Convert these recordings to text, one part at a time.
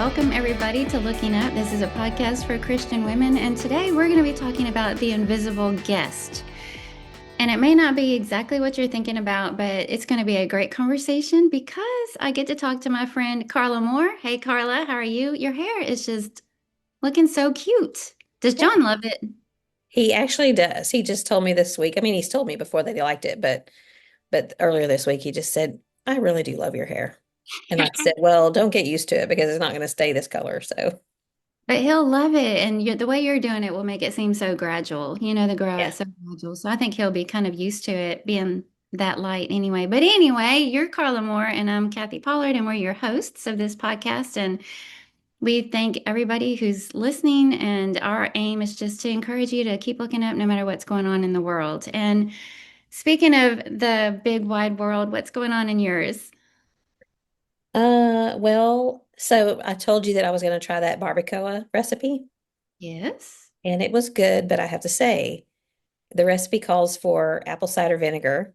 welcome everybody to Looking Up. This is a podcast for Christian women, and today we're going to be talking about the invisible guest. And it may not be exactly what you're thinking about, but it's going to be a great conversation because I get to talk to my friend Carla Moore. Hey, Carla, how are you? Your hair is just looking so cute. Does Yeah, John love it? he actually does. He just told me this week. I mean, he's told me before that he liked it, but earlier this week he just said, "I really do love your hair." And I said, "Well, don't get used to it because it's not going to stay this color." So, But he'll love it, and the way you're doing it will make it seem so gradual. You know, the grow yeah. it's so gradual. So I think he'll be kind of used to it being that light anyway. But anyway, you're Carla Moore, and I'm Kathy Pollard, and we're your hosts of this podcast. And we thank everybody who's listening, and our aim is just to encourage you to keep looking up no matter what's going on in the world. And speaking of the big wide world, what's going on in yours? Well, so I told you that I was going to try that barbacoa recipe, Yes. and it was good, but I have to say, the recipe calls for apple cider vinegar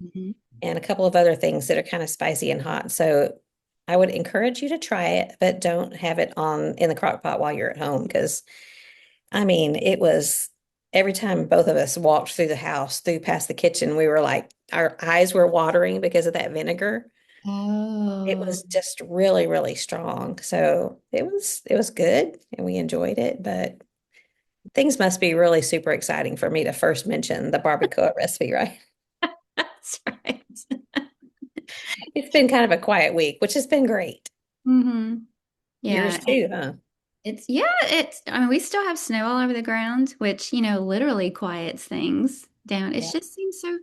Mhm. and a couple of other things that are kind of spicy and hot. So I would encourage you to try it, but don't have it on in the crock pot while you're at home because I mean, it was every time both of us walked through the house, through past the kitchen, we were like, our eyes were watering because of that vinegar. It Oh. was just really, really strong. So it was good and we enjoyed it, but things must be really super exciting for me to first mention the barbacoa recipe, right? That's right. It's been kind of a quiet week, which has been great. hmm Yours Yeah. too, huh? I mean, we still have snow all over the ground, which, literally quiets things down. It Yeah. just seems so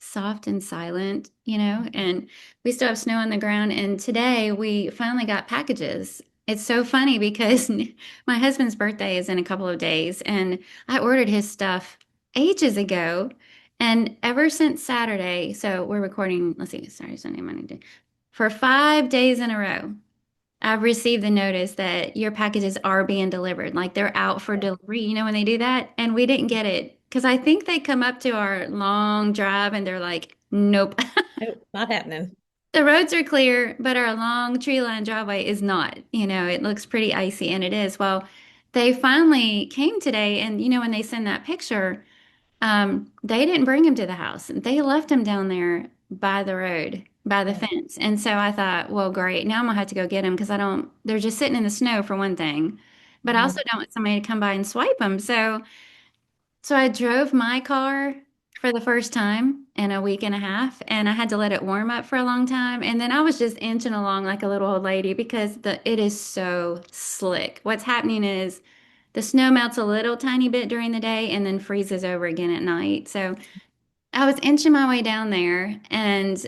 soft and silent, and we still have snow on the ground. And today we finally got packages. It's so funny because my husband's birthday is in a couple of days, and I ordered his stuff ages ago. And ever since Saturday, so we're recording, let's see, Saturday, Sunday, Monday, for 5 days in a row. I've received the notice that your packages are being delivered, like they're out for delivery, when they do that. And we didn't get it because I think they come up to our long drive and they're like, nope. Nope, not happening. The roads are clear, but our long tree line driveway is not. It looks pretty icy, and it is. Well, they finally came today, and when they send that picture, they didn't bring him to the house. They left him down there by the road, by the fence. And so I thought, well, great. Now I'm gonna have to go get him because they're just sitting in the snow for one thing. But I also Mhm. don't want somebody to come by and swipe them. So I drove my car for the first time in a week and a half, and I had to let it warm up for a long time. And then I was just inching along like a little old lady because it is so slick. What's happening is the snow melts a little tiny bit during the day and then freezes over again at night. So I was inching my way down there and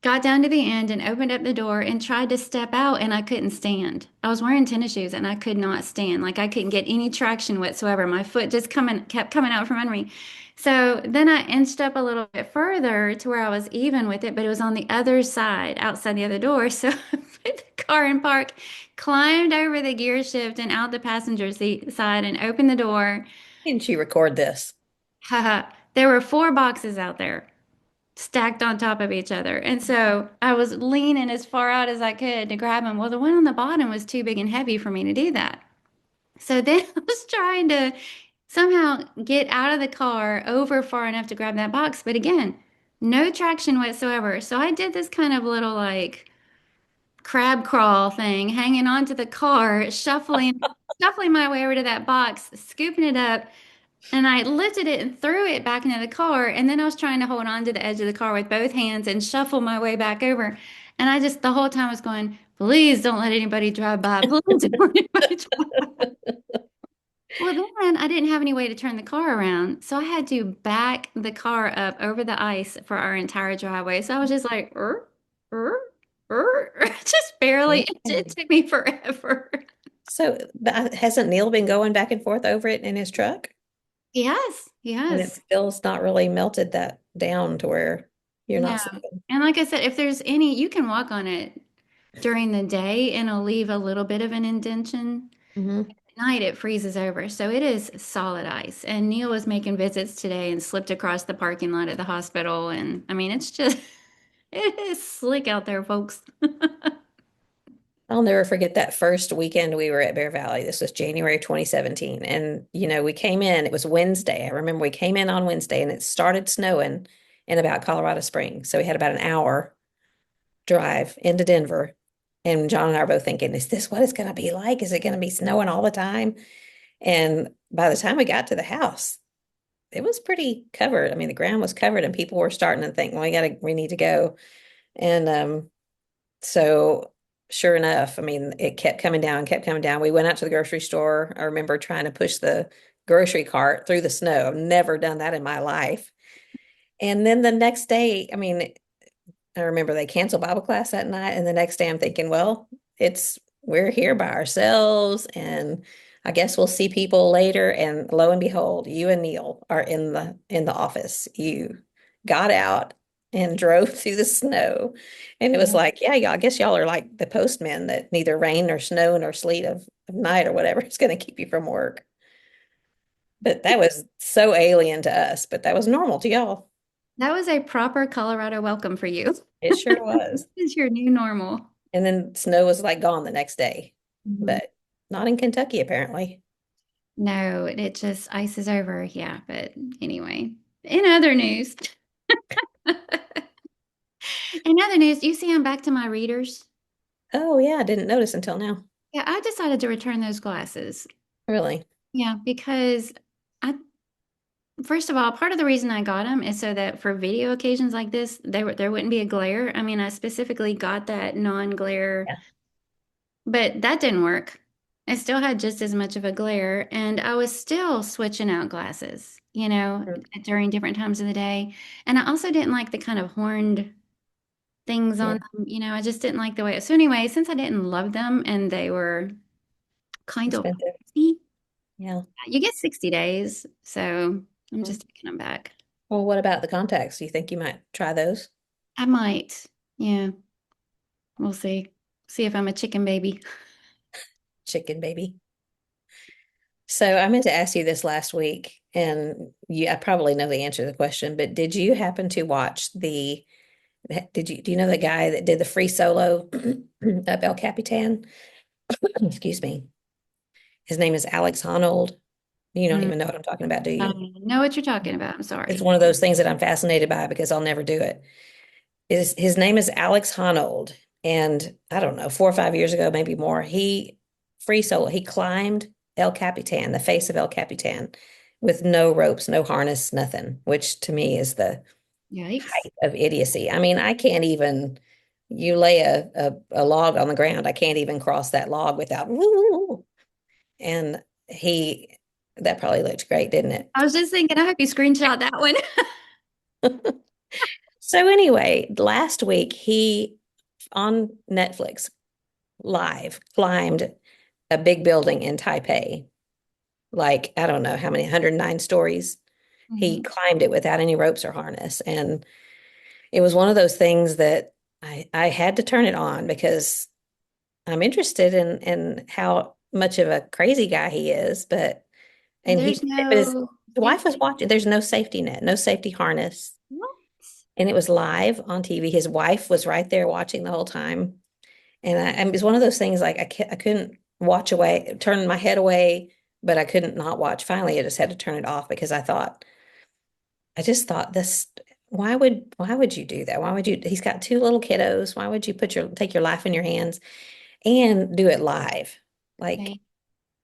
got down to the end and opened up the door and tried to step out, and I couldn't stand. I was wearing tennis shoes and I could not stand. Like I couldn't get any traction whatsoever. My foot just kept coming out from under me. So then I inched up a little bit further to where I was even with it, but it was on the other side, outside the other door. So I put the car in park, climbed over the gear shift and out the passenger seat side and opened the door. Didn't you record this? Haha. There were four boxes out there stacked on top of each other. And so I was leaning as far out as I could to grab them. Well, the one on the bottom was too big and heavy for me to do that. So then I was trying to somehow get out of the car over far enough to grab that box. But again, no traction whatsoever. So I did this kind of little like crab crawl thing, hanging onto the car, shuffling my way over to that box, scooping it up, and I lifted it and threw it back into the car. And then I was trying to hold on to the edge of the car with both hands and shuffle my way back over. And I just, the whole time was going, please don't let anybody drive by. Please don't let anybody drive by. Well, then I didn't have any way to turn the car around. So I had to back the car up over the ice for our entire driveway. So I was just like, just barely. It Okay. took me forever. So, but hasn't Neil been going back and forth over it in his truck? Yes, And it yes. still's not really melted that down to where you're No. not slipping. And like I said, if there's any, you can walk on it during the day and it'll leave a little bit of an indentation. Hmm. At night it freezes over. So it is solid ice. And Neil was making visits today and slipped across the parking lot at the hospital. And I mean, it's just, it is slick out there, folks. I'll never forget that first weekend we were at Bear Valley. This was January 2017. And, we came in, it was Wednesday. I remember we came in on Wednesday and it started snowing in about Colorado Springs. So we had about an hour drive into Denver. And John and I are both thinking, is this what it's going to be like? Is it going to be snowing all the time? And by the time we got to the house, it was pretty covered. I mean, the ground was covered and people were starting to think, well, we need to go. And so sure enough, I mean, it kept coming down, kept coming down. We went out to the grocery store. I remember trying to push the grocery cart through the snow. I've never done that in my life. And then the next day, I mean, I remember they canceled Bible class that night. And the next day I'm thinking, well, we're here by ourselves and I guess we'll see people later. And lo and behold, you and Neil are in the office. You got out and drove through the snow. And it was Yeah. like, yeah, I guess y'all are like the postmen that neither rain nor snow nor sleet of night or whatever is going to keep you from work. But that was so alien to us, but that was normal to y'all. That was a proper Colorado welcome for you. It sure was. This is your new normal. And then snow was like gone the next day, Mhm. but not in Kentucky, apparently. No, it just ices over. Yeah, but anyway, in other news, in other news, you see, I'm back to my readers. Oh, yeah, I didn't notice until now. Yeah, I decided to return those glasses. Really? Yeah, because I, first of all, part of the reason I got them is so that for video occasions like this, there wouldn't be a glare. I mean, I specifically got that non-glare, Yeah. but that didn't work. I still had just as much of a glare, and I was still switching out glasses, Mm. during different times of the day. And I also didn't like the kind of horned things Yeah. on them, I just didn't like the way. So anyway, since I didn't love them and they were kind of Expensive. pricey, Yeah. you get 60 days, so I'm Mm. just taking them back. Well, what about the contacts? Do you think you might try those? I might. Yeah, we'll see. See if I'm a chicken baby. Chicken baby. So I meant to ask you this last week, and I probably know the answer to the question, but did you happen to watch do you know the guy that did the free solo of El Capitan? Excuse me. His name is Alex Honnold. You don't Mm, even know what I'm talking about, do I you? know what you're talking about. I'm It's sorry. one of those things that I'm fascinated by because I'll never do it. His name is Alex Honnold, and I don't know, 4 or 5 years ago, maybe more, he free solo. He climbed El Capitan, the face of El Capitan, with no ropes, no harness, nothing, which to me is the Yikes. height of idiocy. I mean, I can't even. You lay a log on the ground, I can't even cross that log without. Woo. And he, that probably looked great, didn't it? I was just thinking, I hope you screenshot that one. So anyway, last week he on Netflix live climbed a big building in Taipei, like I don't know how many, 109 stories. He Mhm. climbed it without any ropes or harness. And it was one of those things that I had to turn it on because I'm interested in how much of a crazy guy he is. And But there's his no wife was safety. watching. There's no safety net, no safety harness. What? And it was live on TV. His wife was right there watching the whole time. And it was one of those things like I couldn't watch away, turn my head away, but I couldn't not watch. Finally, I just had to turn it off because I just thought this, why would you do that? Why would you, he's got two little kiddos. Why would you take your life in your hands and do it live? Like, Okay.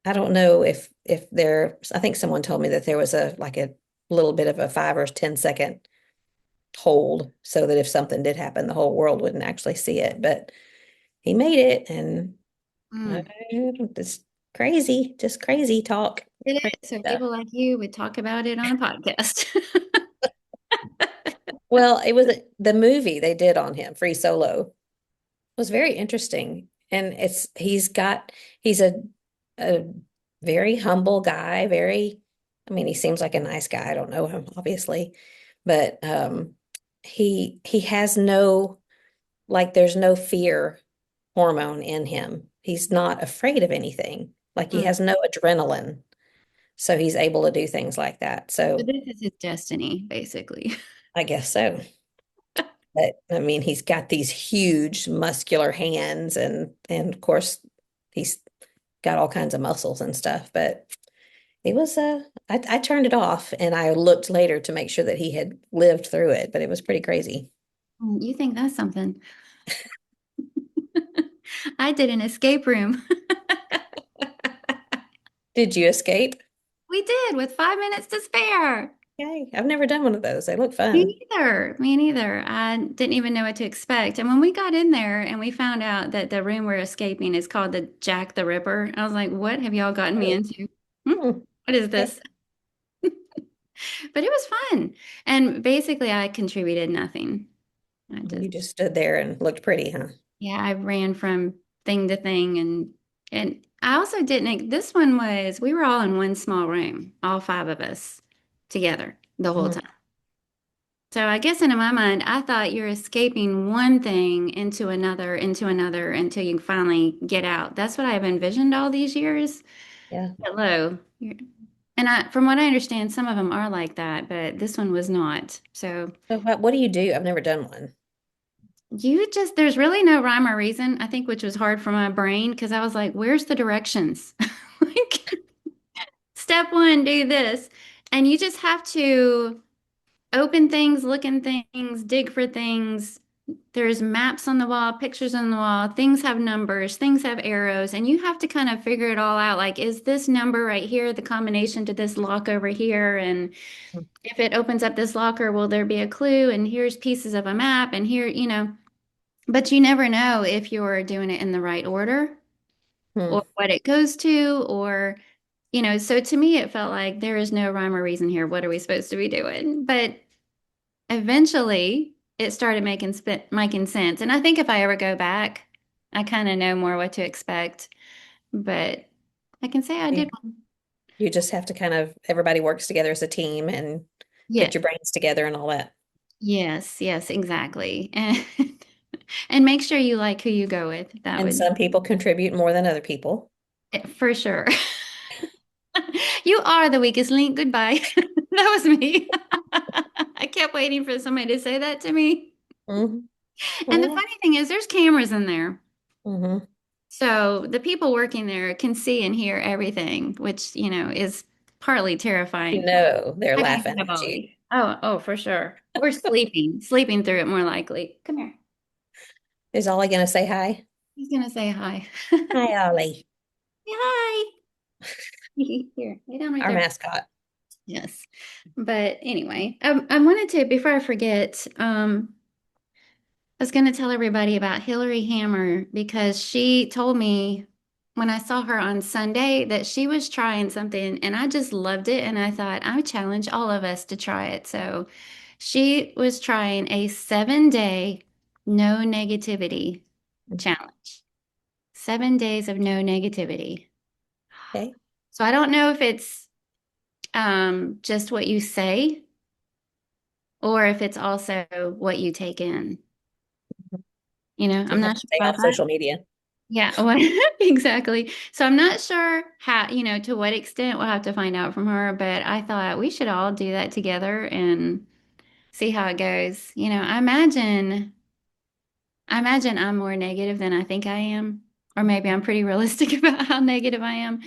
I don't know if I think someone told me that there was a little bit of a 5 or 10 second hold so that if something did happen, the whole world wouldn't actually see it. But he made it, and I, Mm. just crazy talk, Did crazy it so stuff. people like you would talk about it on a podcast. Well, it was the movie they did on him, Free Solo, was very interesting. And he's a very humble guy, I mean, he seems like a nice guy. I don't know him, obviously, but he has there's no fear hormone in him. He's not afraid of anything. Like he Mm. has no adrenaline. So he's able to do things like that. But So this is his destiny, basically. I guess so. But I mean, he's got these huge muscular hands and of course he's got all kinds of muscles and stuff. But it was I turned it off and I looked later to make sure that he had lived through it, but it was pretty crazy. You think that's something? I did an escape room. Did you escape? We did with 5 minutes to spare. Okay. I've never done one of those. They look Me fun. neither. Me neither. I didn't even know what to expect. And when we got in there and we found out that the room we're escaping is called the Jack the Ripper, I was like, what have y'all gotten me Oh, into? Hmm? hmm. What is Okay. this? But it was fun. And basically, I contributed nothing. I You just, just stood there and looked pretty, huh? yeah, I ran from thing to thing. And I also didn't, this one was, we were all in one small room, all five of us together the whole Mhm. time. So I guess in my mind, I thought you're escaping one thing into another until you finally get out. That's what I've envisioned all these years. Yeah. Hello. And from what I understand, some of them are like that, but this one was not. So So what do you do? I've never done one. there's really no rhyme or reason, I think, which was hard for my brain because I was like, where's the directions? Like, step one, do this. And you just have to open things, look in things, dig for things. There's maps on the wall, pictures on the wall, things have numbers, things have arrows, and you have to kind of figure it all out. Like, is this number right here the combination to this lock over here? And if it opens up this locker, will there be a clue? And here's pieces of a map, and here. But you never know if you're doing it in the right order Hmm. or what it goes to, or. So to me, it felt like there is no rhyme or reason here. What are we supposed to be doing? But eventually, it started making sense. And I think if I ever go back, I kind of know more what to expect. But I can say I Yeah. did one. You just have to kind of, everybody works together as a team and Yeah. get your brains together and all that. Yes, yes, exactly. And make sure you like who you go with. That And would, some people contribute more than other people. for sure. You are the weakest link. Goodbye. That was me. I kept waiting for somebody to say that to me. Hmm. And the Yeah. funny thing is, there's cameras in there. Hmm. So the people working there can see and hear everything, which, is partly You terrifying. know they're I think laughing we have at you. Ollie. Oh, for sure. Or sleeping through it more likely. Come here. Is Ollie going to say hi? He's gonna say hi. Hi, Ollie, Say hi. Here, lay down right our there. mascot. Yes. But anyway, I wanted to, before I forget, I was going to tell everybody about Hillary Hammer because she told me when I saw her on Sunday that she was trying something and I just loved it. And I thought, I would challenge all of us to try it. So she was trying a 7 day no negativity challenge, 7 days of no negativity. Okay. So I don't know if it's just what you say or if it's also what you take in. So I'm you have not to sure stay about off that. social media. Yeah, well, exactly. So I'm not sure how, to what extent we'll have to find out from her, but I thought we should all do that together and see how it goes. I imagine I'm more negative than I think I am, or maybe I'm pretty realistic about how negative I am.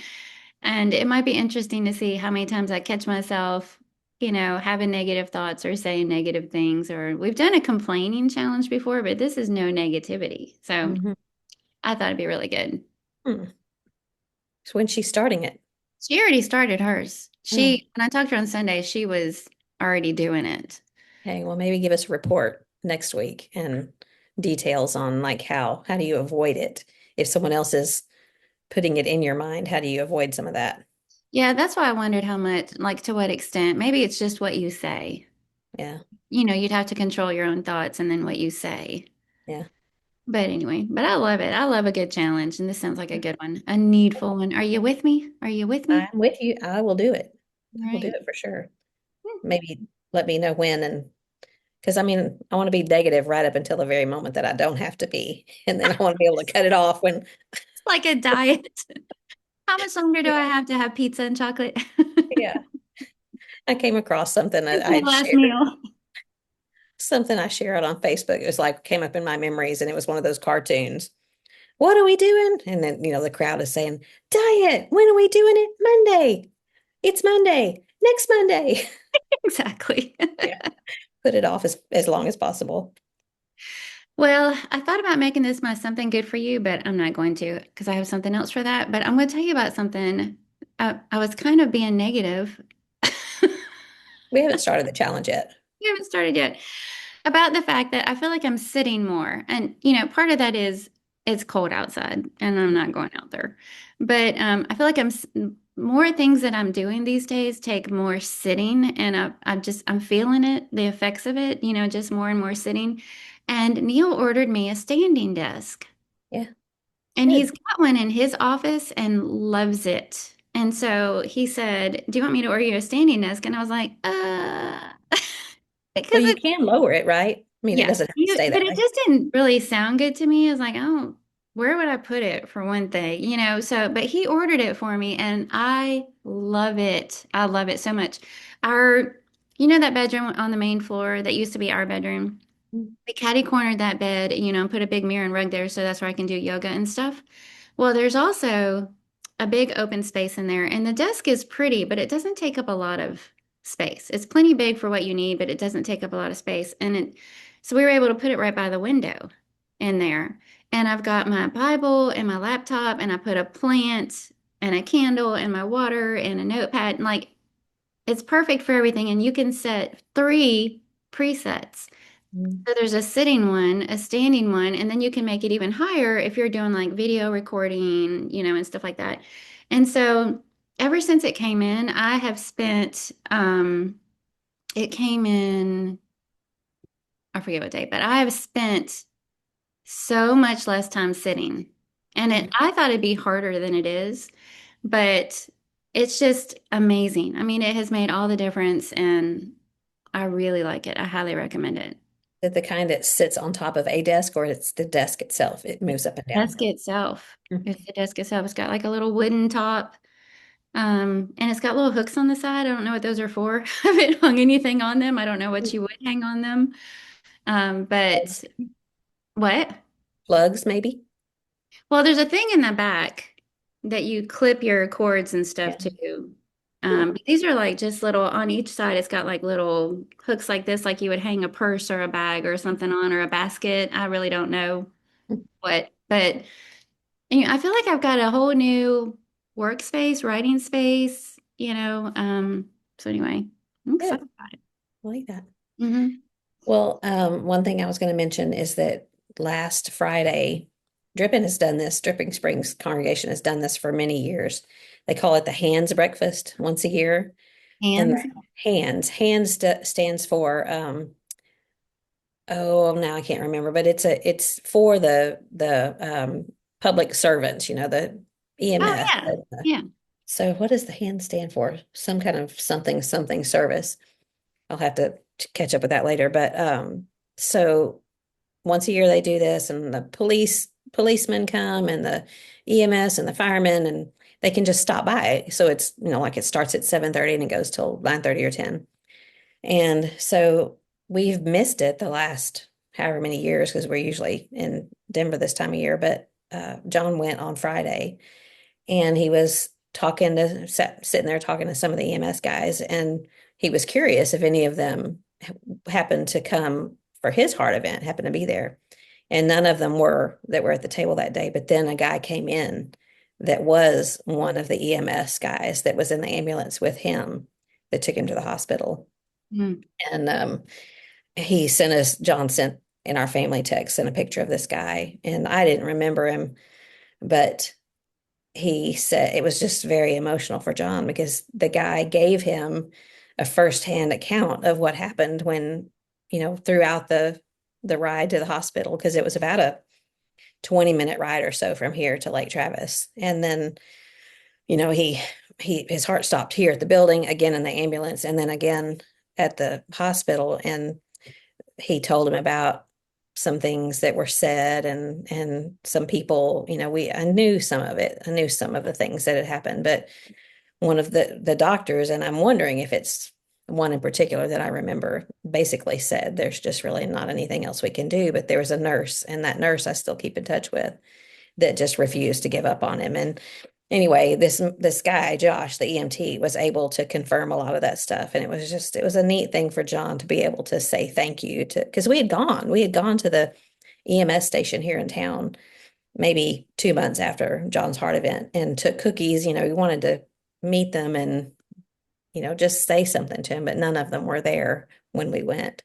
And it might be interesting to see how many times I catch myself, having negative thoughts or saying negative things, or we've done a complaining challenge before, but this is no negativity. So Hmm. I thought it'd be really good. Hmm. So when's she starting it? She already started hers. Hmm. When I talked to her on Sunday, she was already doing it. Okay, well, maybe give us a report next week and details on like how do you avoid it? If someone else is putting it in your mind, how do you avoid some of that? Yeah, that's why I wondered how much, like to what extent. Maybe it's just what you say. Yeah, You'd have to control your own thoughts and then what you say. yeah. But anyway, but I love it. I love a good challenge, and this sounds like a good one, a needful one. Are you with me? Are you with me? I'm with you. I will do it. All I will do right. it for sure. Maybe let me know when and because I mean, I want to be negative right up until the very moment that I don't have to be. And then I want to be able to cut it off when, It's like a diet. How much longer do yeah, I have to have pizza and chocolate? yeah. I came across something that It's I my had last shared. meal. something I shared on Facebook. It was like came up in my memories, and it was one of those cartoons. What are we doing? And then, the crowd is saying, diet. When are we doing it? Monday. It's Monday. Next Monday. Exactly. Yeah. Put it off as long as possible. Well, I thought about making this my something good for you, but I'm not going to because I have something else for that. But I'm going to tell you about something. I was kind of being negative. We haven't started the challenge yet. You haven't started yet. About the fact that I feel like I'm sitting more. And, part of that is it's cold outside and I'm not going out there. But I feel like more things that I'm doing these days take more sitting. And I'm feeling it, the effects of it, just more and more sitting. And Neil ordered me a standing desk. Yeah, And good. he's got one in his office and loves it. And so he said, "Do you want me to order you a standing desk?" And I was like, Well, because you it, can lower it, right? I mean, it yeah, doesn't have to stay but that it way. just didn't really sound good to me. I was like, oh, where would I put it for one thing? So, but he ordered it for me and I love it. I love it so much. Our, that bedroom on the main floor that used to be our bedroom? Mm. We catty cornered that bed, and put a big mirror and rug there, so that's where I can do yoga and stuff. Well, there's also a big open space in there, and the desk is pretty, but it doesn't take up a lot of space. It's plenty big for what you need, but it doesn't take up a lot of space. So we were able to put it right by the window in there. And I've got my Bible and my laptop, and I put a plant and a candle and my water and a notepad. And like, it's perfect for everything. And you can set 3 presets. Mm. So there's a sitting one, a standing one, and then you can make it even higher if you're doing like video recording, and stuff like that. And so ever since it came in, I have spent, it came in, I forget what day, but I have spent so much less time sitting. And I thought it'd be harder than it is, but it's just amazing. I mean, it has made all the difference and I really like it. I highly recommend it. Is it the kind that sits on top of a desk, or it's the desk itself? It moves up and down. Desk itself. Mm. It's the desk itself. It's got like a little wooden top. And it's got little hooks on the side. I don't know what those are for. I haven't hung anything on them. I don't know what you would hang on them. But what? Plugs, maybe? Well, there's a thing in the back that you clip your cords and stuff Yeah. to. Hmm. But these are like just little on each side. It's got like little hooks like this, like you would hang a purse or a bag or something on or a basket. I really don't know what, but I feel like I've got a whole new workspace, writing space. So anyway, I'm Good. excited about it. I like that. Hmm. Well, one thing I was going to mention is that last Friday, Dripping Springs congregation has done this for many years. They call it the Hands Breakfast once a year. And Hands. hands stands for, oh, now I can't remember, but it's for the public servants, the Oh EMS. yeah, yeah. So what does the hand stand for? Some kind of something something service. I'll have to catch up with that later. But so once a year they do this, and the policemen come, and the EMS and the firemen, and they can just stop by. So it's, like it starts at 7:30 and it goes till 9:30 or 10. And so we've missed it the last however many years because we're usually in Denver this time of year. But John went on Friday, and he was sitting there talking to some of the EMS guys, and he was curious if any of them happened to come for his heart event, happened to be there. And none of them were that were at the table that day. But then a guy came in that was one of the EMS guys that was in the ambulance with him that took him to the hospital. Mm. And John sent in our family text, sent a picture of this guy. And I didn't remember him, but he said it was just very emotional for John because the guy gave him a firsthand account of what happened when, throughout the ride to the hospital, because it was about a 20-minute ride or so from here to Lake Travis. And then, his heart stopped here at the building, again in the ambulance, and then again at the hospital. And he told him about some things that were said, and some people, I knew some of it. I knew some of the things that had happened, but one of the doctors, and I'm wondering if it's one in particular that I remember basically said, there's just really not anything else we can do. But there was a nurse, and that nurse I still keep in touch with, that just refused to give up on him. And anyway, this guy, Josh, the EMT, was able to confirm a lot of that stuff. And it was a neat thing for John to be able to say thank you to, because we had gone to the EMS station here in town maybe 2 months after John's heart event and took cookies. We wanted to meet them and, just say something to him, but none of them were there when we went.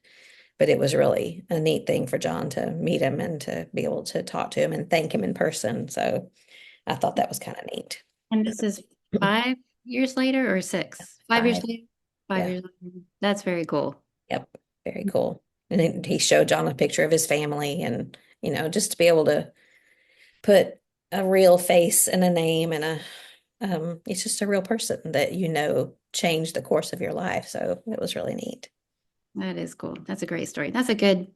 But it was really a neat thing for John to meet him and to be able to talk to him and thank him in person. So I thought that was kind of neat. And this is 5 years later or six? 5 years Five. later? Five Yeah. years later. That's very cool. Yep. Very cool. And then he showed John a picture of his family and, just to be able to put a real face and a name and it's just a real person that changed the course of your life. So it was really neat. That is cool. That's a great story. That's a good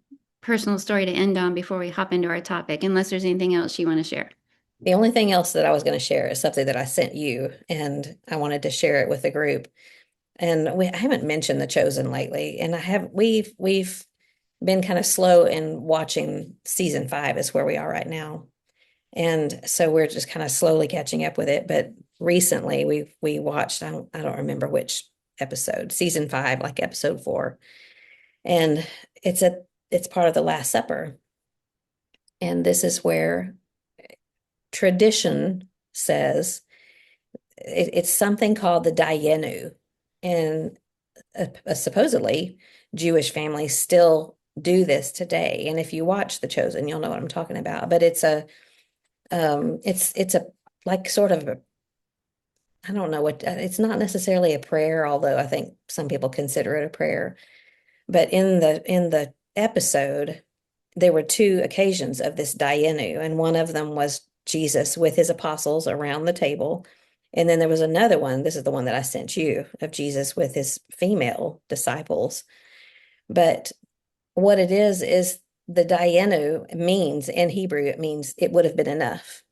personal story to end on before we hop into our topic, unless there's anything else you want to share. The only thing else that I was going to share is something that I sent you, and I wanted to share it with the group. And I haven't mentioned The Chosen lately, and we've been kind of slow in watching season 5 is where we are right now. And so we're just kind of slowly catching up with it. But recently we watched, I don't remember which episode, season 5, like episode 4. And it's part of the Last Supper. And this is where tradition says it's something called the Dayenu. And supposedly Jewish families still do this today. And if you watch The Chosen, you'll know what I'm talking about. But it's a like sort of a, I don't know what, it's not necessarily a prayer, although I think some people consider it a prayer. But in the episode, there were two occasions of this Dayenu, and one of them was Jesus with his apostles around the table. And then there was another one, this is the one that I sent you, of Jesus with his female disciples. But what it is the Dayenu means in Hebrew, it means it would have been enough.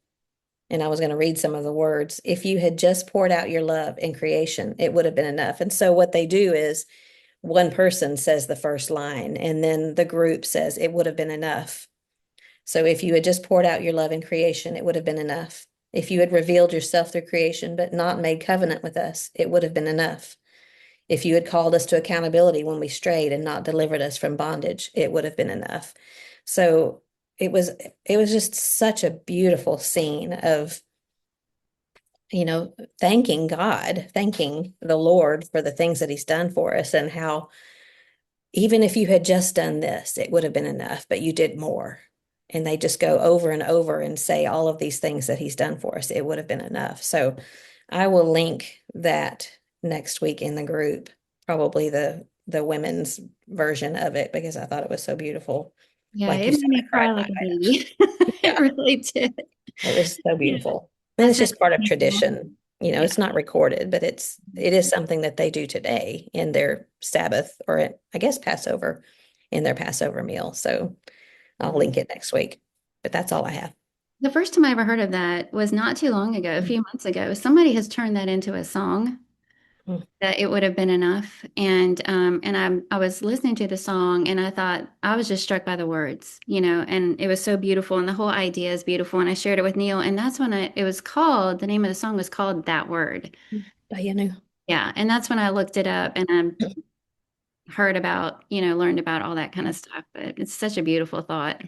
And I was going to read some of the words. If you had just poured out your love in creation, it would have been enough. And so what they do is one person says the first line, and then the group says it would have been enough. So if you had just poured out your love in creation, it would have been enough. If you had revealed yourself through creation, but not made covenant with us, it would have been enough. If you had called us to accountability when we strayed and not delivered us from bondage, it would have been enough. So it was just such a beautiful scene of, thanking God, thanking the Lord for the things that he's done for us, and how even if you had just done this, it would have been enough, but you did more. And they just go over and over and say all of these things that he's done for us. It would have been enough. So I will link that next week in the group, probably the women's version of it, because I thought it was so beautiful. Yeah, Like it you made said, I me cried cry my like a eyes out. baby. It Yeah, really did. it was so Yeah, beautiful. And that's it's such just part of a beautiful. tradition. Yeah. It's not recorded, but it is something that they do today in their Sabbath, or I guess Passover, in their Passover meal. So I'll link it next week. But that's all I have. The first time I ever heard of that was not too long ago, a few months ago. Somebody has turned that into a song Mm. that it would have been enough. And I was listening to the song and I thought I was just struck by the words, and it was so beautiful and the whole idea is beautiful. And I shared it with Neil, and that's when it was called, the name of the song was called That Word. Diana. Yeah. And that's when I looked it up and I heard about, learned about all that kind of stuff. But it's such a beautiful thought.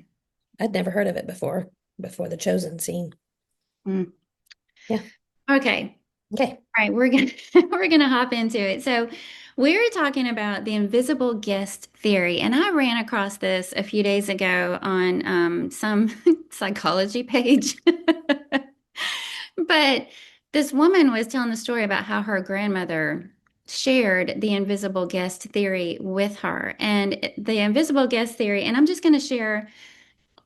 I'd never heard of it before the chosen scene. Mm. Yeah. Okay. Okay. All right, we're gonna we're gonna hop into it. So we're talking about the invisible guest theory, and I ran across this a few days ago on some psychology page. But this woman was telling the story about how her grandmother shared the invisible guest theory with her, and the invisible guest theory. And I'm just going to share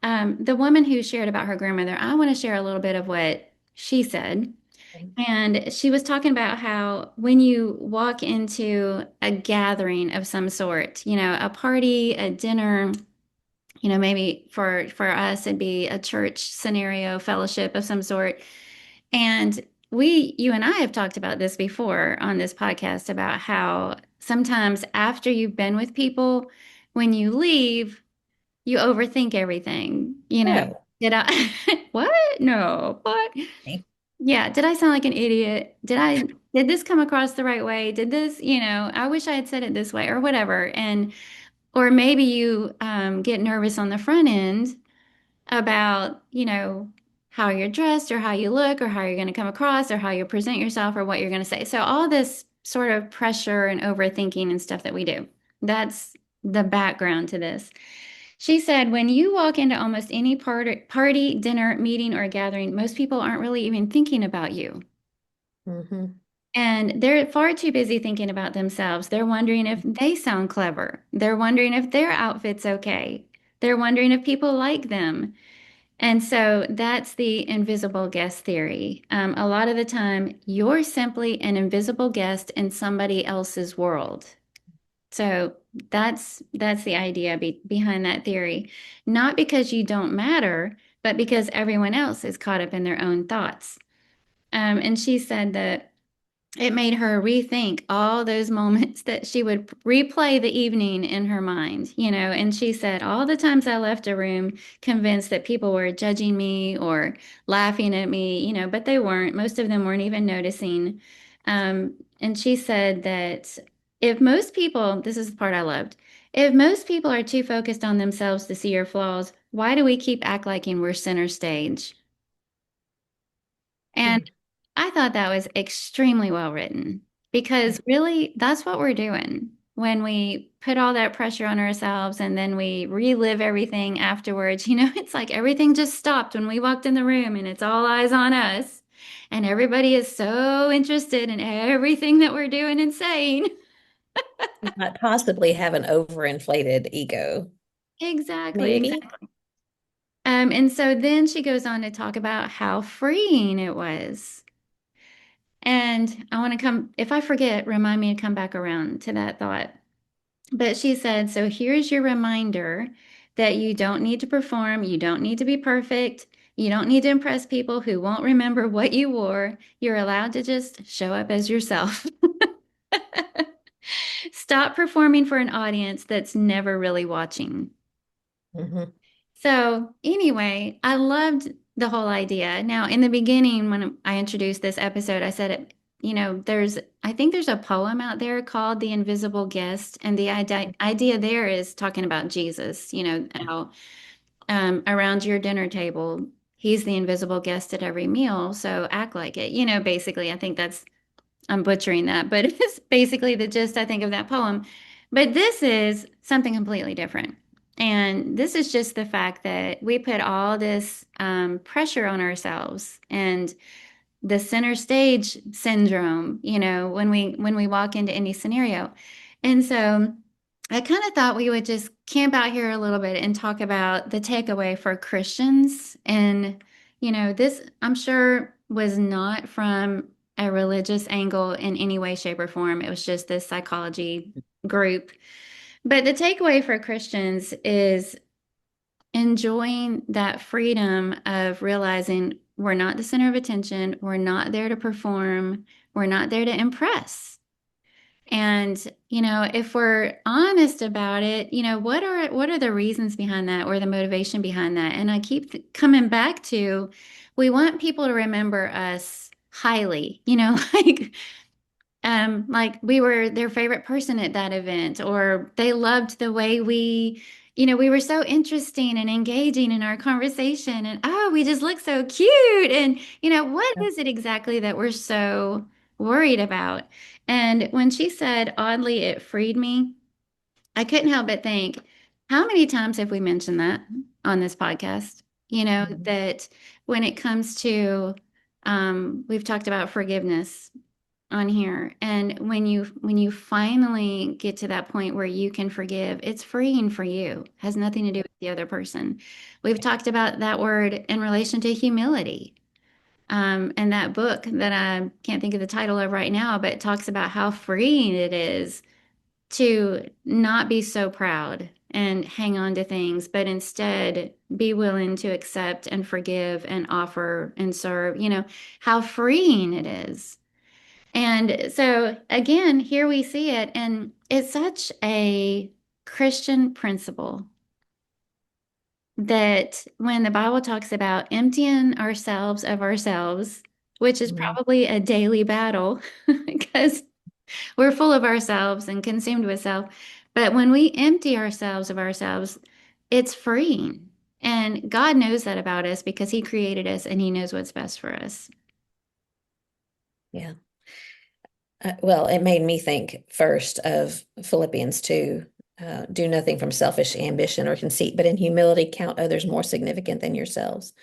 the woman who shared about her grandmother. I want to share a little bit of what she said. And she was talking about how when you walk into a gathering of some sort, a party, a dinner, maybe for us it'd be a church scenario, fellowship of some sort. And you and I have talked about this before on this podcast about how sometimes after you've been with people, when you leave, you overthink everything. No. Did I, what? No, what? Okay. Yeah, did I sound like an idiot? Did this come across the right way? Did this, I wish I had said it this way or whatever. Or maybe you get nervous on the front end about, how you're dressed or how you look or how you're going to come across or how you present yourself or what you're going to say. So all this sort of pressure and overthinking and stuff that we do. That's the background to this. She said, when you walk into almost any party, dinner, meeting, or gathering, most people aren't really even thinking about you. Hmm. And they're far too busy thinking about themselves. They're wondering if they sound clever. They're wondering if their outfit's okay. They're wondering if people like them. And so that's the invisible guest theory. A lot of the time, you're simply an invisible guest in somebody else's world. So that's the idea behind that theory. Not because you don't matter, but because everyone else is caught up in their own thoughts. And she said that it made her rethink all those moments that she would replay the evening in her mind, and she said, all the times I left a room convinced that people were judging me or laughing at me, but they weren't. Most of them weren't even noticing. And she said that if most people, this is the part I loved, if most people are too focused on themselves to see your flaws, why do we keep act like we're center stage? And I thought that was extremely well written because really that's what we're doing when we put all that pressure on ourselves and then we relive everything afterwards. It's like everything just stopped when we walked in the room and it's all eyes on us. And everybody is so interested in everything that we're doing and saying. Might possibly have an overinflated ego, Exactly, maybe. exactly. And so then she goes on to talk about how freeing it was. And I want to come, if I forget, remind me to come back around to that thought. But she said, so here's your reminder that you don't need to perform, you don't need to be perfect, you don't need to impress people who won't remember what you wore. You're allowed to just show up as yourself. Stop performing for an audience that's never really watching. Hmm. So, anyway, I loved the whole idea. Now, in the beginning, when I introduced this episode, I said, I think there's a poem out there called The Invisible Guest. And the idea there is talking about Jesus, how around your dinner table, he's the invisible guest at every meal. So act like it. Basically, I think I'm butchering that, but it's basically the gist, I think, of that poem. But this is something completely different. And this is just the fact that we put all this pressure on ourselves and the center stage syndrome, when we walk into any scenario. And so I kind of thought we would just camp out here a little bit and talk about the takeaway for Christians. And, this I'm sure was not from a religious angle in any way, shape, or form. It was just this psychology group. But the takeaway for Christians is enjoying that freedom of realizing we're not the center of attention, we're not there to perform, we're not there to impress. And, if we're honest about it, what are the reasons behind that or the motivation behind that? And I keep coming back to we want people to remember us highly, like we were their favorite person at that event, or they loved the way we were so interesting and engaging in our conversation, and oh, we just look so cute. And, what is it exactly that we're so worried about? And when she said, oddly, it freed me, I couldn't help but think, how many times have we mentioned that on this podcast? That when it comes to, we've talked about forgiveness on here. And when you finally get to that point where you can forgive, it's freeing for you. It has nothing to do with the other person. We've talked about that word in relation to humility. And that book that I can't think of the title of right now, but it talks about how freeing it is to not be so proud and hang on to things, but instead be willing to accept and forgive and offer and serve, how freeing it is. And so again, here we see it, and it's such a Christian principle that when the Bible talks about emptying ourselves of ourselves, which is Mhm. probably a daily battle because we're full of ourselves and consumed with self. But when we empty ourselves of ourselves, it's freeing. And God knows that about us because He created us and He knows what's best for us. Yeah. Well, it made me think first of Philippians 2. Do nothing from selfish ambition or conceit, but in humility count others more significant than yourselves.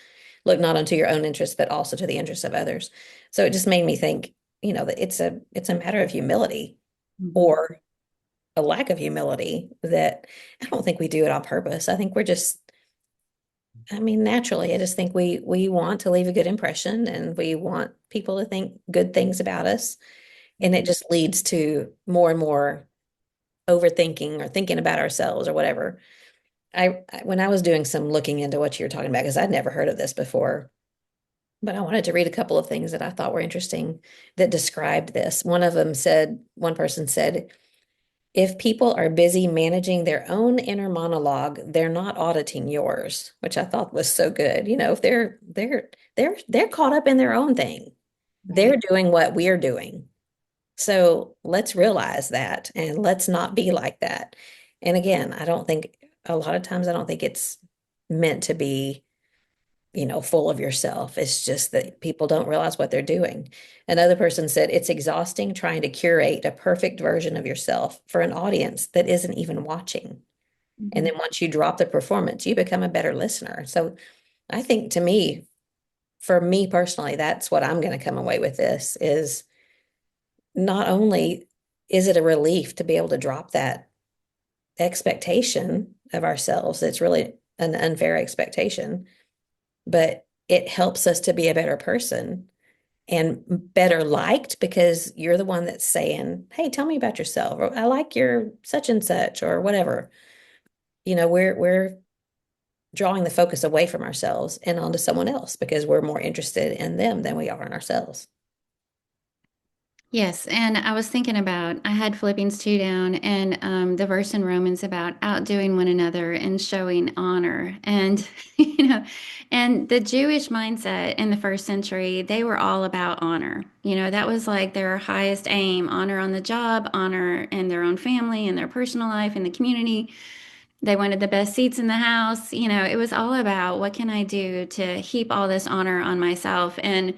Look not unto your own interests, but also to the interests of others. So it just made me think, that it's a matter of humility Mhm. or a lack of humility that I don't think we do it on purpose. I think we're just, I mean, naturally, I just think we want to leave a good impression and we want people to think good things about us. And it just leads to more and more overthinking or thinking about ourselves or whatever. When I was doing some looking into what you're talking about, because I'd never heard of this before, but I wanted to read a couple of things that I thought were interesting that described this. One person said, if people are busy managing their own inner monologue, they're not auditing yours, which I thought was so good. If they're caught up in their own thing. Right. They're doing what we're doing. So let's realize that and let's not be like that. And again, a lot of times I don't think it's meant to be, full of yourself. It's just that people don't realize what they're doing. Another person said it's exhausting trying to curate a perfect version of yourself for an audience that isn't even watching. And Mhm. then once you drop the performance, you become a better listener. So I think for me personally, that's what I'm going to come away with this is not only is it a relief to be able to drop that expectation of ourselves, it's really an unfair expectation, but it helps us to be a better person and better liked because you're the one that's saying, "Hey, tell me about yourself," or "I like your such and such," or whatever. We're drawing the focus away from ourselves and onto someone else because we're more interested in them than we are in ourselves. Yes, and I was thinking about, I had Philippians 2 down and the verse in Romans about outdoing one another and showing honor. And, and the Jewish mindset in the first century, they were all about honor. That was like their highest aim, honor on the job, honor in their own family, in their personal life, in the community. They wanted the best seats in the house. It was all about what can I do to heap all this honor on myself. And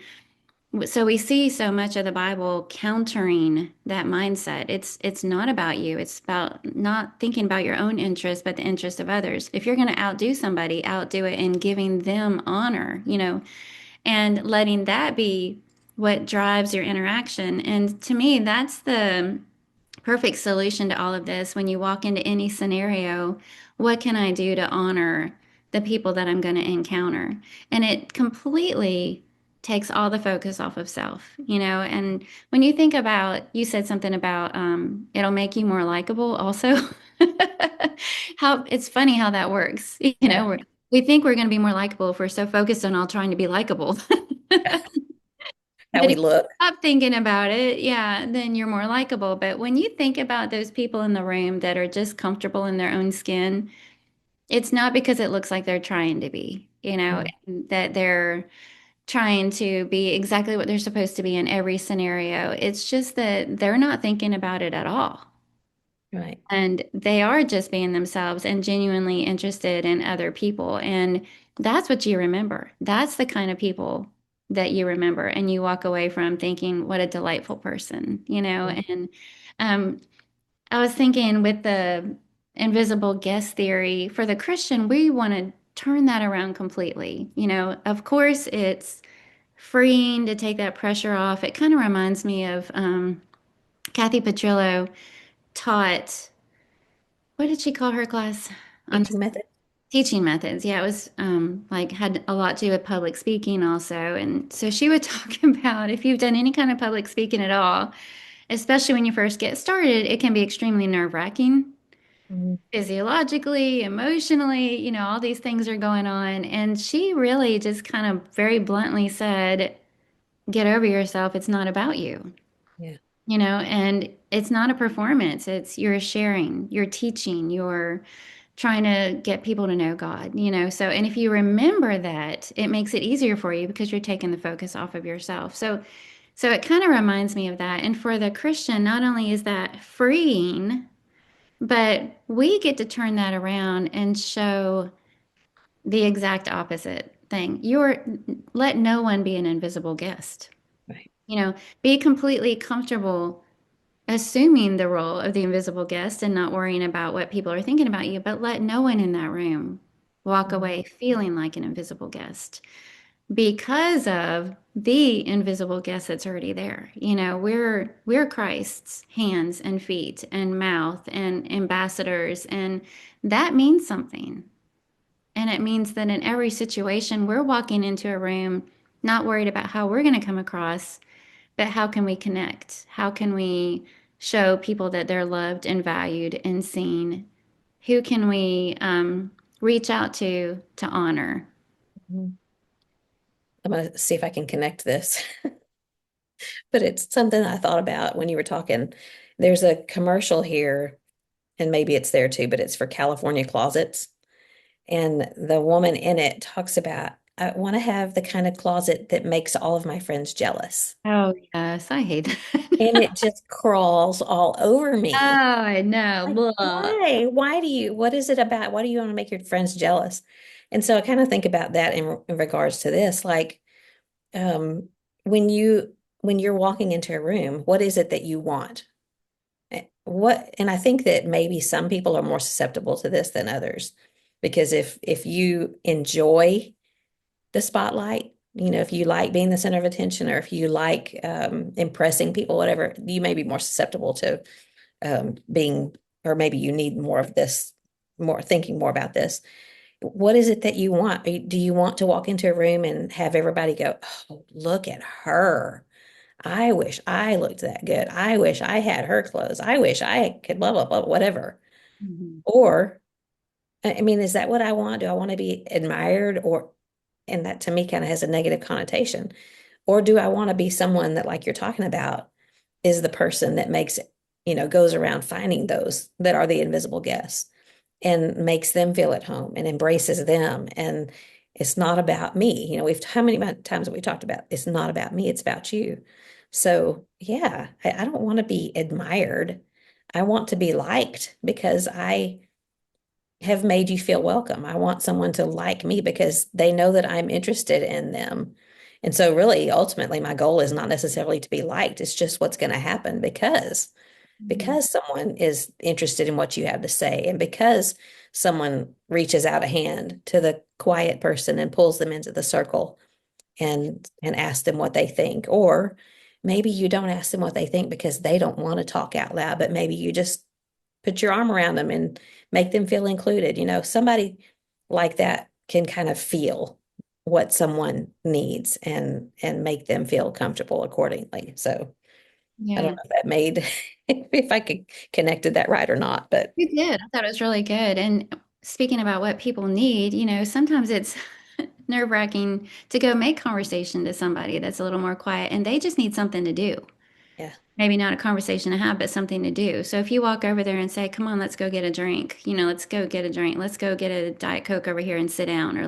so we see so much of the Bible countering that mindset. It's not about you. It's about not thinking about your own interests, but the interest of others. If you're going to outdo somebody, outdo it in giving them honor, and letting that be what drives your interaction. And to me, that's the perfect solution to all of this. When you walk into any scenario, what can I do to honor the people that I'm going to encounter? And it completely takes all the focus off of self, And when you think about, you said something about it'll make you more likable also. How it's funny how that works. Yeah. We think we're going to be more likable if we're so focused on all trying to be likable. How But we if you look. stop thinking about it, yeah, then you're more likable. But when you think about those people in the room that are just comfortable in their own skin, it's not because it looks like they're trying to be, Mm, and that they're trying to be exactly what they're supposed to be in every scenario. It's just that they're not thinking about it at all. right. And they are just being themselves and genuinely interested in other people. And that's what you remember. That's the kind of people that you remember. And you walk away from thinking, what a delightful person. Mm, And um, I was thinking with the invisible guest theory, for the Christian, we want to turn that around completely. Of course, it's freeing to take that pressure off. It kind of reminds me of Kathy Petrillo taught what did she call her class? On Teaching method. teaching methods. Yeah, it was like had a lot to do with public speaking also. And so she would talk about if you've done any kind of public speaking at all, especially when you first get started, it can be extremely nerve-wracking. Mm, Physiologically, emotionally, all these things are going on. And she really just kind of very bluntly said, get over yourself. It's not about you. and it's not a performance. It's you're sharing, you're teaching, you're trying to get people to know God. So, and if you remember that, it makes it easier for you because you're taking the focus off of yourself. So it kind of reminds me of that. And for the Christian, not only is that freeing, but we get to turn that around and show the exact opposite thing. Let no one be an invisible guest. Right. Be completely comfortable assuming the role of the invisible guest and not worrying about what people are thinking about you, but let no one in that room walk Mhm. away feeling like an invisible guest because of the invisible guest that's already there. We're Christ's hands and feet and mouth and ambassadors, and that means something. And it means that in every situation, we're walking into a room not worried about how we're going to come across, but how can we connect? How can we show people that they're loved and valued and seen? Who can we reach out to honor? Mhm. I'm going to see if I can connect this, but it's something I thought about when you were talking. There's a commercial here, and maybe it's there too, but it's for California closets. And the woman in it talks about, I want to have the kind of closet that makes all of my friends jealous. Oh, yes, I hate And that. it just crawls all over Oh, me. I know. Like, Blah. why? What is it about? Why do you want to make your friends jealous? And so I kind of think about that in regards to this. Like, um, when you're walking into a room, what is it that you want? And I think that maybe some people are more susceptible to this than others. Because if you enjoy the spotlight, if you like being the center of attention or if you like impressing people, whatever, you may be more susceptible to being, or maybe you need more of this, more thinking more about this. What is it that you want? Do you want to walk into a room and have everybody go, "Oh, look at her. I wish I looked that good. I wish I had her clothes. I wish I could blah, blah, blah, whatever." Mhm. Or, I mean, is that what I want? Do I want to be admired? And that to me kind of has a negative connotation. Or do I want to be someone that, like you're talking about, is the person that makes, goes around finding those that are the invisible guests and makes them feel at home and embraces them. And it's not about me. How many times have we talked about it's not about me, it's about you. So yeah, I don't want to be admired. I want to be liked because I have made you feel welcome. I want someone to like me because they know that I'm interested in them. And so really, ultimately, my goal is not necessarily to be liked. It's just what's going to happen Mhm. because someone is interested in what you have to say and because someone reaches out a hand to the quiet person and pulls them into the circle and asks them what they think. Or maybe you don't ask them what they think because they don't want to talk out loud, but maybe you just put your arm around them and make them feel included. Somebody like that can kind of feel what someone needs and make them feel comfortable accordingly. So I don't Yeah, know if that made if I could connected that right or not, but you did. I thought it was really good. And speaking about what people need, sometimes it's nerve-wracking to go make conversation to somebody that's a little more quiet and they just need something to do. yeah. Maybe not a conversation to have, but something to do. So if you walk over there and say, "Come on, let's go get a drink," let's go get a drink. Let's go get a Diet Coke over here and sit down. Or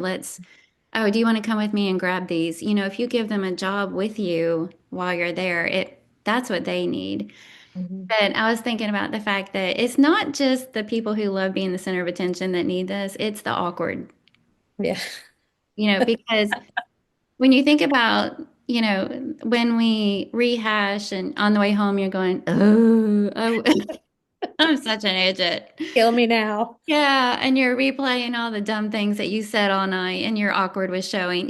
oh, do you want to come with me and grab these? If you give them a job with you while you're there, that's what they need. Mhm. But I was thinking about the fact that it's not just the people who love being the center of attention that need this, it's the awkward, Yeah. because when you think about, when we rehash and on the way home, you're going, oh, I'm such an idiot. Kill me now. Yeah. And you're replaying all the dumb things that you said all night and you're awkward with showing.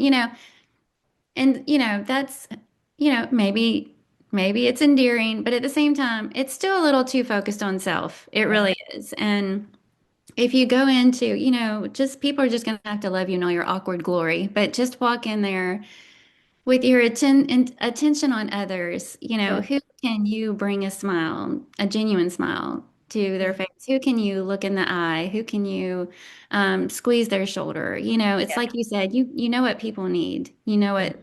And, that's, maybe it's endearing, but at the same time, it's still a little too focused on self. It Yeah. really is. And if you go into, just people are just going to have to love you in all your awkward glory, but just walk in there with your attention on others. Yeah. Who can you bring a smile, a genuine smile to their Yeah. face? Who can you look in the eye? Who can you squeeze their shoulder? It's Yeah. like you said, you know what people need. You know Yeah. what.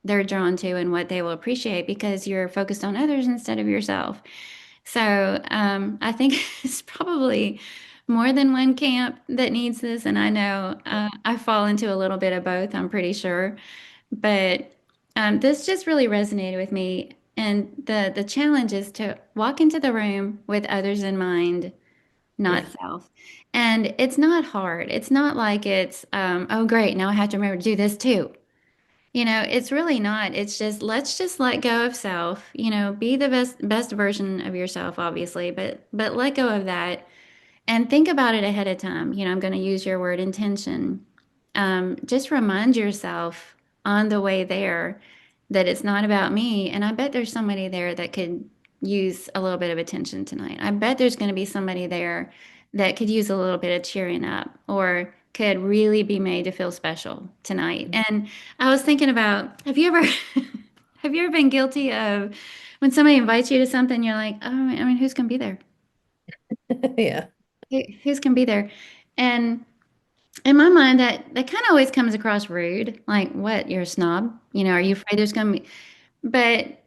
they're drawn to and what they will appreciate because you're focused on others instead of yourself. So I think it's probably more than one camp that needs this, and I know I fall into a little bit of both, I'm pretty sure. But this just really resonated with me. And the challenge is to walk into the room with others in mind, not Yeah. self. And it's not hard. It's not like it's, oh, great, now I have to remember to do this too. It's really not. It's just let's just let go of self. Be the best version of yourself, obviously, but let go of that and think about it ahead of time. I'm going to use your word intention. Just remind yourself on the way there that it's not about me. And I bet there's somebody there that could use a little bit of attention tonight. I bet there's going to be somebody there that could use a little bit of cheering up or could really be made to feel special tonight. And I was thinking about, have you ever have you ever been guilty of when somebody invites you to something, you're like, oh, I mean, who's going to be there? Yeah. Who's going to be there? And in my mind, that kind of always comes across rude. Like, what? You're a snob? Are you afraid there's going to be? But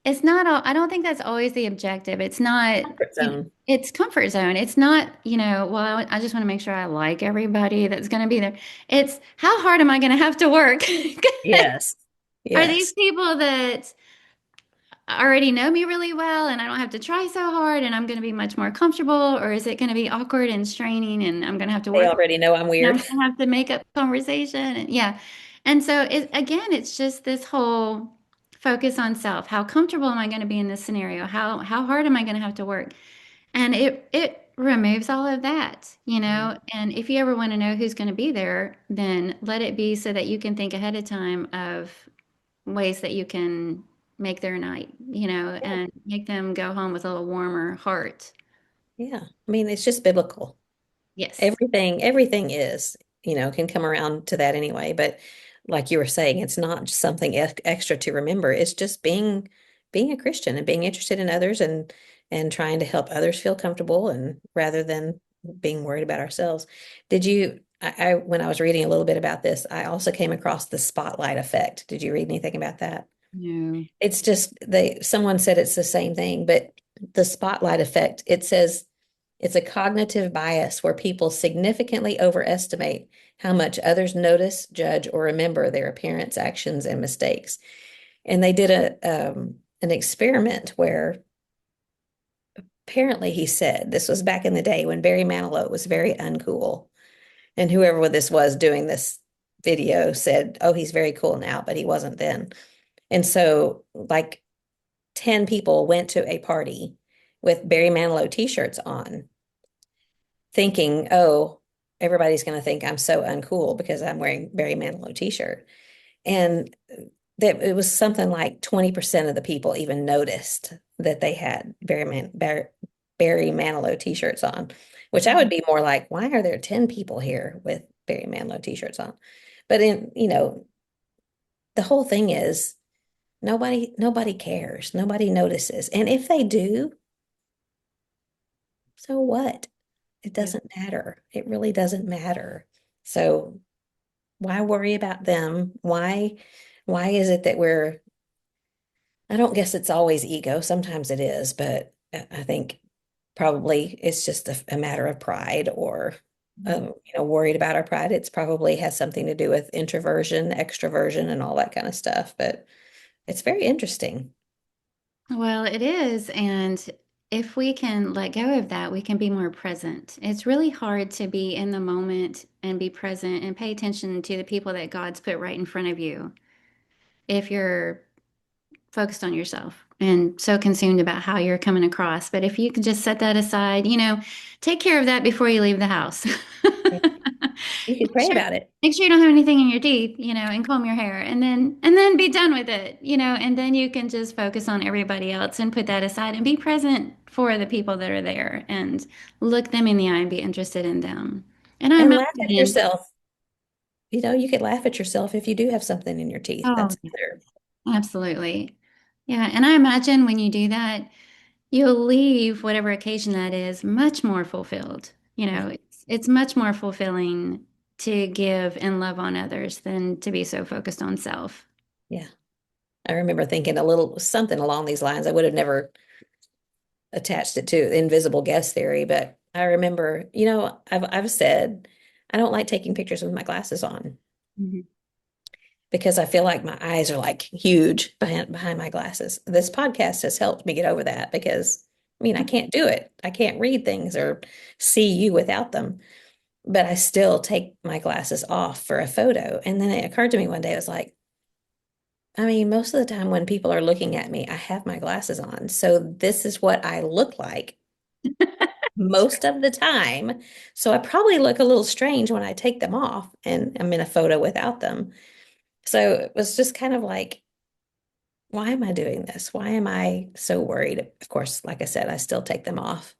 it's not all, I don't think that's always the objective. It's not, Comfort zone. it's comfort zone. It's not, well, I just want to make sure I like everybody that's going to be there. It's how hard am I going to have to work? Yes. Are these Yes. people that already know me really well and I don't have to try so hard and I'm going to be much more comfortable? Or is it going to be awkward and straining and I'm going to have to They work already know I'm and I'm weird. going to have to make up conversation? And yeah. And so again, it's just this whole focus on self. How comfortable am I going to be in this scenario? How hard am I going to have to work? And it removes all of that, And if you ever want to know who's going to be there, then let it be so that you can think ahead of time of ways that you can make their night, Yeah. and make them go home with a little warmer heart. Yeah. I mean, it's just biblical. Yes. Everything is, can come around to that anyway. But like you were saying, it's not just something extra to remember. It's just being a Christian and being interested in others and trying to help others feel comfortable and rather than being worried about ourselves. Did you, when I was reading a little bit about this, I also came across the spotlight effect. Did you read anything about that? No. It's just someone said it's the same thing, but the spotlight effect, it says it's a cognitive bias where people significantly overestimate how much others notice, judge, or remember their appearance, actions, and mistakes. And they did an experiment where apparently he said this was back in the day when Barry Manilow was very uncool. And whoever this was doing this video said, oh, he's very cool now, but he wasn't then. And so, like, 10 people went to a party with Barry Manilow t-shirts on, thinking, oh, everybody's going to think I'm so uncool because I'm wearing Barry Manilow t-shirt. And that it was something like 20% of the people even noticed that they had Barry Manilow t-shirts on, which I would be more like, why are there 10 people here with Barry Manilow t-shirts on? But the whole thing is nobody cares. Nobody notices. And if they do, so what? It Yeah. doesn't matter. It really doesn't matter. So why worry about them? Why is it that I don't guess it's always ego. Sometimes it is, but I think probably it's just a matter of pride or worried about our pride. It's probably has something to do with introversion, extroversion, and all that kind of stuff. But it's very interesting. Well, it is. And if we can let go of that, we can be more present. It's really hard to be in the moment and be present and pay attention to the people that God's put right in front of you if you're focused on yourself and so consumed about how you're coming across. But if you can just set that aside, take care of that before you leave the house. You could Make pray sure, about it. make sure you don't have anything in your teeth, and comb your hair and then be done with it, and then you can just focus on everybody else and put that aside and be present for the people that are there and look them in the eye and be interested in them. And I And laugh at imagine, yourself. You could laugh at yourself if you do have something in your teeth. oh, That's another. absolutely. Yeah, and I imagine when you do that, you'll leave whatever occasion that is much more fulfilled. Yeah. It's much more fulfilling to give and love on others than to be so focused on self. Yeah. I remember thinking a little something along these lines. I would have never attached it to the invisible guest theory, but I remember, I've said I don't like taking pictures with my glasses on Mhm. because I feel like my eyes are like huge behind my glasses. This podcast has helped me get over that because I mean, I can't do it. I can't read things or see you without them, but I still take my glasses off for a photo. And then it occurred to me one day, it was like, I mean, most of the time when people are looking at me, I have my glasses on. So this is what I look like most of the time. So I probably look a little strange when I take them off and I'm in a photo without them. So it was just kind of like, why am I doing this? Why am I so worried? Of course, like I said, I still take them off.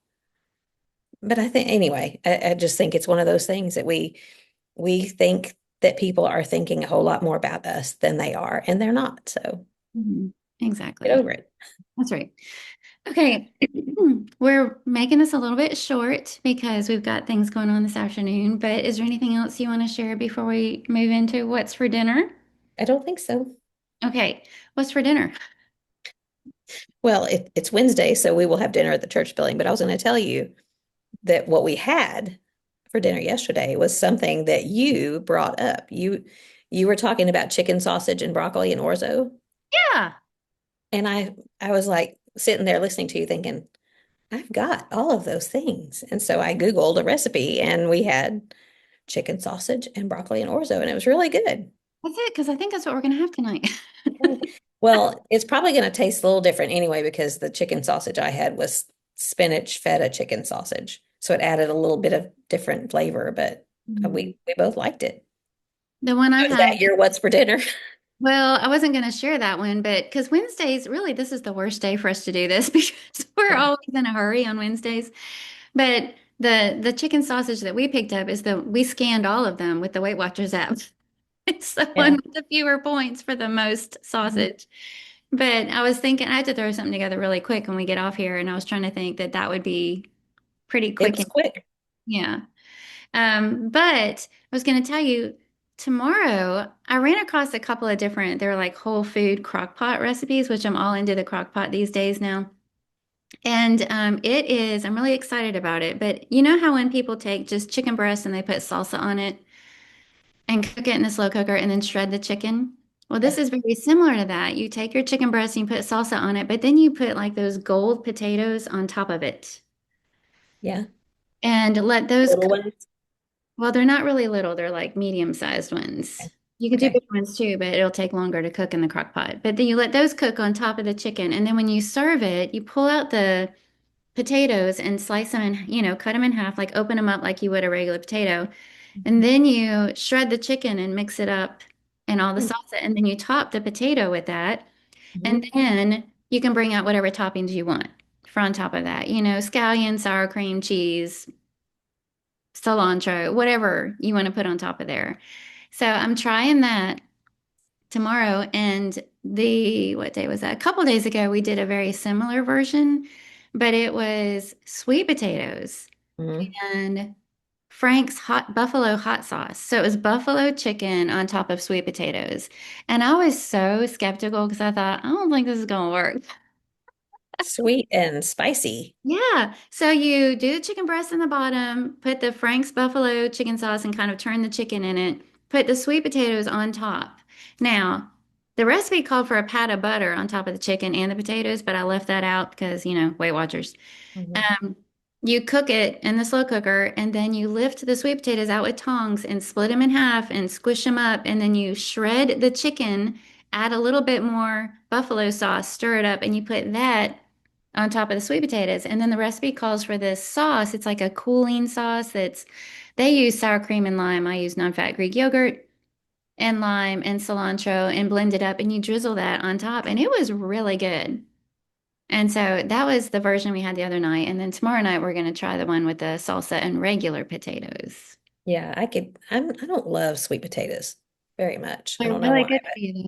But I think anyway, I just think it's one of those things that we think that people are thinking a whole lot more about us than they are, and they're not. So Mhm. get Exactly. over it. That's right. Okay. We're making this a little bit short because we've got things going on this afternoon, but is there anything else you want to share before we move into what's for dinner? I don't think so. Okay. What's for dinner? Well, it's Wednesday, so we will have dinner at the church building. But I was going to tell you that what we had for dinner yesterday was something that you brought up. You were talking about chicken sausage and broccoli and orzo, Yeah. and I was like sitting there listening to you thinking, I've got all of those things. And so I Googled a recipe and we had chicken sausage and broccoli and orzo, and it was really good. That's it, because I think that's what we're going to have tonight. Okay. Well, it's probably going to taste a little different anyway because the chicken sausage I had was spinach feta chicken sausage. So it added a little bit of different flavor, but Mhm. we both liked it. The one I So is that had, your what's for dinner? well, I wasn't going to share that one, but because Wednesdays, really, this is the worst day for us to do this because we're Yeah. always in a hurry on Wednesdays. But the chicken sausage that we picked up is the we scanned all of them with the Weight Watchers app. It's the one Yeah. with the fewer points for the most Mhm. sausage. But I was thinking I had to throw something together really quick when we get off here, and I was trying to think that that would be pretty It quick was and quick. yeah. But I was going to tell you tomorrow, I ran across a couple of different, they're like whole food crock pot recipes, which I'm all into the crock pot these days now. And it is, I'm really excited about it. But you know how when people take just chicken breast and they put salsa on it and cook it in the slow cooker and then shred the chicken? Well, this Yeah. is very similar to that. You take your chicken breast and you put salsa on it, but then you put like those gold potatoes on top of it Yeah. and let those Little cook. ones. Well, they're not really little, they're like medium-sized ones. You could do Okay. big ones too, but it'll take longer to cook in the crock pot. But then you let those cook on top of the chicken, and then when you serve it, you pull out the potatoes and slice them and, cut them in half, like open them up like you would a regular potato. And then you shred the chicken and mix it up and all the salsa, and then you top the potato with that. And Mm-hmm. then you can bring out whatever toppings you want for on top of that. Scallion, sour cream, cheese, cilantro, whatever you want to put on top of there. So I'm trying that tomorrow. And what day was that? A couple days ago, we did a very similar version, but it was sweet potatoes Mm-hmm. and Frank's hot buffalo hot sauce. So it was buffalo chicken on top of sweet potatoes. And I was so skeptical because I thought, I don't think this is going to work. Sweet and spicy. Yeah. So you do the chicken breast in the bottom, put the Frank's buffalo chicken sauce and kind of turn the chicken in it, put the sweet potatoes on top. Now, the recipe called for a pat of butter on top of the chicken and the potatoes, but I left that out because, Weight Watchers. Mm-hmm. Um, you cook it in the slow cooker and then you lift the sweet potatoes out with tongs and split them in half and squish them up. And then you shred the chicken, add a little bit more buffalo sauce, stir it up, and you put that on top of the sweet potatoes. And then the recipe calls for this sauce. It's like a cooling sauce they use sour cream and lime. I use non-fat Greek yogurt and lime and cilantro and blend it up and you drizzle that on top. And it was really good. And so that was the version we had the other night. And then tomorrow night, we're going to try the one with the salsa and regular potatoes. Yeah, I don't love sweet potatoes very much. I They're don't know really why, good but for you.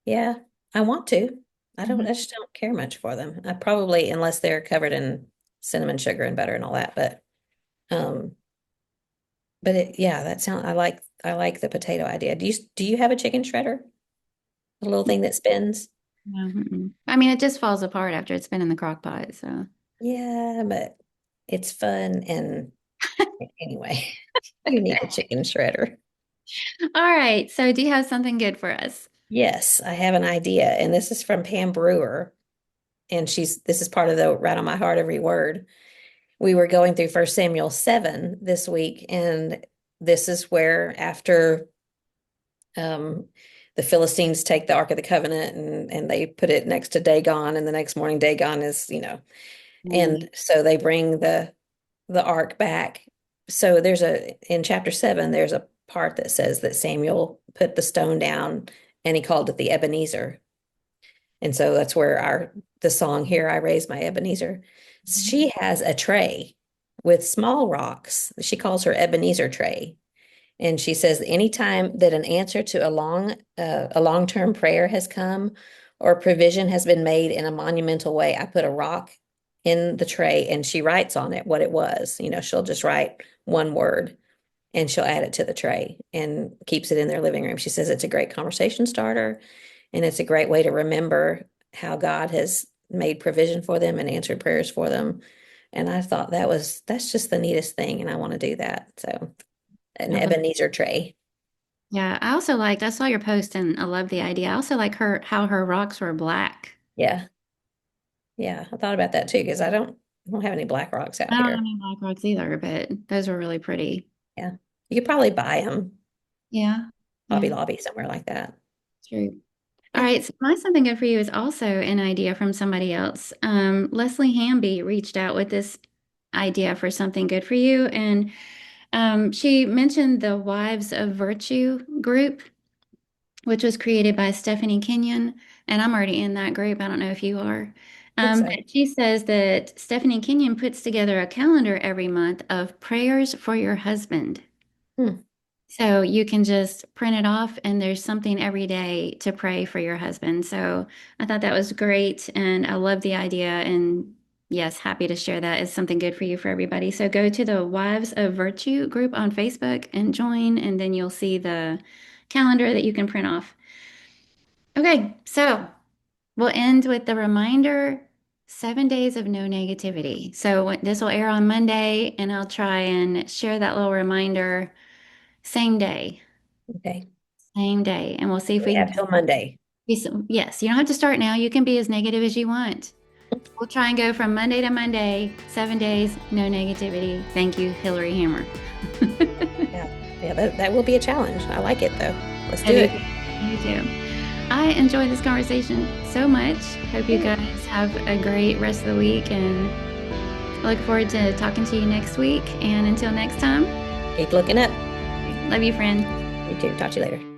yeah, I want to. Mhm. I just don't care much for them. I probably, unless they're covered in cinnamon sugar and butter and all that, um, yeah, I like the potato idea. Do you have a chicken shredder? A little thing that spins? No, mm-mm. I mean, it just falls apart after it's been in the crock pot. So, Yeah, but it's fun. And anyway, you need a chicken shredder. all right. So, do you have something good for us? Yes, I have an idea. And this is from Pam Brewer. And this is part of the Right on My Heart Every Word. We were going through First Samuel 7 this week, and this is where after um the Philistines take the Ark of the Covenant and they put it next to Dagon, and the next morning Dagon is, Mm. and so they bring the ark back. So there's a in chapter 7, there's a part that says that Samuel put the stone down and he called it the Ebenezer. And so that's where our the song Here I Raise My Ebenezer. She has a tray with small rocks. She calls her Ebenezer tray. And she says anytime that an answer to a long-term prayer has come or provision has been made in a monumental way, I put a rock in the tray and she writes on it what it was. She'll just write one word and she'll add it to the tray and keeps it in their living room. She says it's a great conversation starter and it's a great way to remember how God has made provision for them and answered prayers for them. And I thought that's just the neatest thing. And I want to do that. So an I love it. Ebenezer tray. Yeah, I saw your post and I love the idea. I also like how her rocks were black. Yeah. Yeah. I thought about that too, because I don't have any black rocks out I don't have here. any black rocks either, but those were really pretty. Yeah. You could probably buy them, Yeah. Hobby Yeah, Lobby, somewhere like that. true. All Yeah. right, so my something good for you is also an idea from somebody else. Leslie Hamby reached out with this idea for something good for you, and she mentioned the Wives of Virtue group, which was created by Stephanie Kenyon, and I'm already in that group. I don't know if you are. I think so. But she says that Stephanie Kenyon puts together a calendar every month of prayers for your husband. Hmm. So you can just print it off, and there's something every day to pray for your husband. So I thought that was great, and I love the idea. And yes, happy to share that as something good for you for everybody. So go to the Wives of Virtue group on Facebook and join, and then you'll see the calendar that you can print off. Okay, so we'll end with the reminder 7 days of no negativity. So this will air on Monday, and I'll try and share that little reminder same day. Okay. Same day, and we'll see if We we can have till Monday. yes, you don't have to start now. You can be as negative as you want. We'll try and go from Monday to Monday, 7 days, no negativity. Thank you, Hillary Hammer. Yeah. Yeah, that will be a challenge. I like it though. Let's I do do it. too. I do too. I enjoyed this conversation so much. Hope you Yeah. guys have a great rest of the week and I look forward to talking to you next week. And until next time, Keep looking up. love you, friend. You too. Talk to you later.